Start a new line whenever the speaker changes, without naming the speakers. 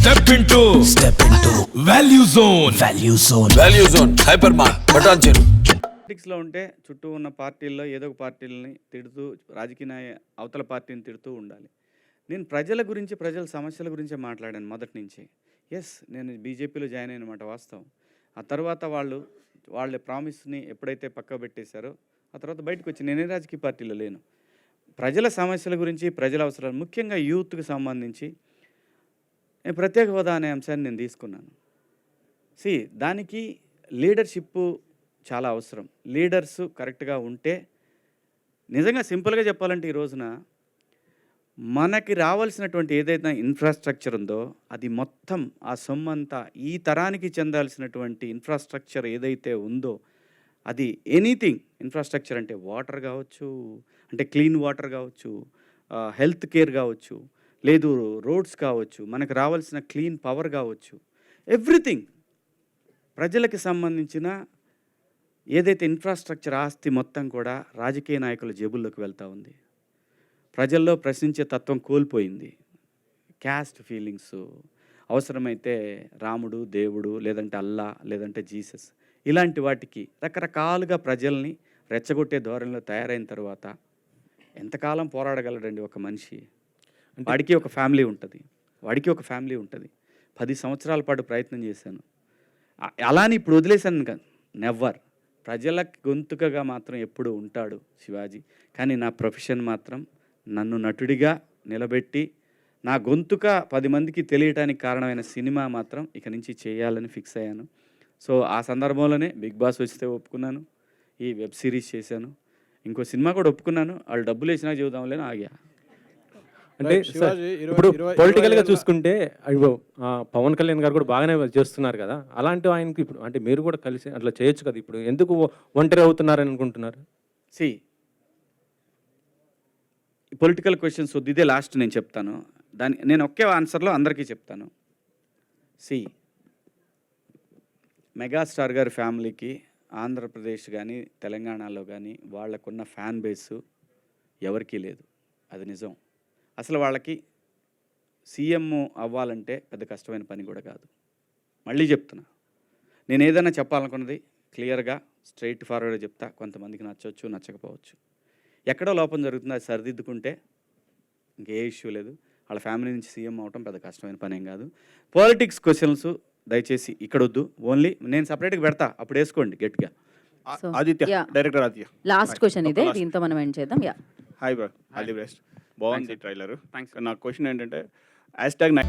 Step into Value Zone. Value Zone. Hypermart. Patancheru.
పాలిటిక్స్లో ఉంటే చుట్టూ ఉన్న పార్టీల్లో ఏదో ఒక పార్టీలని తిడుతూ రాజకీయ అవతల పార్టీని తిడుతూ ఉండాలి. నేను ప్రజల గురించి ప్రజల సమస్యల గురించే మాట్లాడాను మొదటి నుంచి. నేను బీజేపీలో జాయిన్ అయిన మాట వాస్తవం. ఆ తర్వాత వాళ్ళ ప్రామిస్ని ఎప్పుడైతే పక్క పెట్టేశారో ఆ తర్వాత బయటకు వచ్చి నేనే రాజకీయ పార్టీలో లేను. ప్రజల సమస్యల గురించి ప్రజల అవసరాలు ముఖ్యంగా యూత్కి సంబంధించి నేను ప్రత్యేక హోదా అనే అంశాన్ని నేను తీసుకున్నాను. దానికి లీడర్షిప్ చాలా అవసరం. లీడర్స్ కరెక్ట్గా ఉంటే నిజంగా సింపుల్గా చెప్పాలంటే ఈ రోజున మనకి రావాల్సినటువంటి ఏదైతే ఇన్ఫ్రాస్ట్రక్చర్ ఉందో అది మొత్తం ఆ సొమ్మంతా ఈ తరానికి చెందాల్సినటువంటి ఇన్ఫ్రాస్ట్రక్చర్ ఏదైతే ఉందో అది ఎనీథింగ్ ఇన్ఫ్రాస్ట్రక్చర్ అంటే వాటర్ కావచ్చు, అంటే క్లీన్ వాటర్ కావచ్చు, హెల్త్ కేర్ కావచ్చు, లేదు రోడ్స్ కావచ్చు, మనకు రావాల్సిన క్లీన్ పవర్ కావచ్చు, ఎవ్రీథింగ్ ప్రజలకు సంబంధించిన ఏదైతే ఇన్ఫ్రాస్ట్రక్చర్ ఆస్తి మొత్తం కూడా రాజకీయ నాయకుల జేబుల్లోకి వెళ్తూ ఉంది. ప్రజల్లో ప్రశ్నించే తత్వం కోల్పోయింది. క్యాస్ట్ ఫీలింగ్స్, అవసరమైతే రాముడు దేవుడు, లేదంటే అల్లా, లేదంటే జీసస్, ఇలాంటి వాటికి రకరకాలుగా ప్రజల్ని రెచ్చగొట్టే ధోరణిలో తయారైన తర్వాత ఎంతకాలం పోరాడగలడండి ఒక మనిషి? వాడికి ఒక ఫ్యామిలీ ఉంటుంది. 10 సంవత్సరాల పాటు ప్రయత్నం చేశాను. అలాని ఇప్పుడు వదిలేశాను కాదు, నెవర్. ప్రజల గొంతుకగా మాత్రం ఎప్పుడు ఉంటాడు శివాజీ. కానీ నా ప్రొఫెషన్ మాత్రం నన్ను నటుడిగా నిలబెట్టి నా గొంతుక 10 మందికి తెలియటానికి కారణమైన సినిమా మాత్రం ఇక నుంచి చేయాలని ఫిక్స్ అయ్యాను. సో ఆ సందర్భంలోనే బిగ్ బాస్ వస్తే ఒప్పుకున్నాను, ఈ వెబ్ సిరీస్ చేశాను, ఇంకో సినిమా కూడా ఒప్పుకున్నాను. వాళ్ళు డబ్బులు వేసినా చెబుదాంలేని ఆగా.
అంటే ఇప్పుడు పొలిటికల్గా చూసుకుంటే పవన్ కళ్యాణ్ గారు కూడా బాగానే చేస్తున్నారు కదా, అలాంటి ఆయనకి ఇప్పుడు అంటే మీరు కూడా కలిసి అట్లా చేయొచ్చు కదా. ఇప్పుడు ఎందుకు ఒంటరి అవుతున్నారని అనుకుంటున్నారు?
పొలిటికల్ క్వశ్చన్స్ వద్దు, ఇదే లాస్ట్ నేను చెప్తాను. నేను ఒకే ఆన్సర్లో అందరికీ చెప్తాను. మెగాస్టార్ గారి ఫ్యామిలీకి ఆంధ్రప్రదేశ్ కానీ తెలంగాణలో కానీ వాళ్ళకున్న ఫ్యాన్ బేసు ఎవరికీ లేదు, అది నిజం. అసలు వాళ్ళకి సీఎం అవ్వాలంటే పెద్ద కష్టమైన పని కూడా కాదు. మళ్ళీ చెప్తున్నా, నేను ఏదైనా చెప్పాలనుకున్నది క్లియర్గా స్ట్రైట్ ఫార్వర్డ్గా చెప్తా. కొంతమందికి నచ్చవచ్చు, నచ్చకపోవచ్చు. ఎక్కడో లోపం జరుగుతుంది, అది సరిదిద్దుకుంటే ఇంకే ఇష్యూ లేదు. వాళ్ళ ఫ్యామిలీ నుంచి సీఎం అవటం పెద్ద కష్టమైన పని ఏం కాదు. పాలిటిక్స్ క్వశ్చన్స్ దయచేసి ఇక్కడ వద్దు, ఓన్లీ నేను సపరేట్గా పెడతా, అప్పుడు వేసుకోండి గట్టిగా.
Aditya, director Aditya.
Last question ఇదే, దీంతో మనం ఎండ్ చేద్దాం.
Hi bro, all the best. బాగుంది ట్రైలర్. నా క్వశ్చన్ ఏంటంటే #9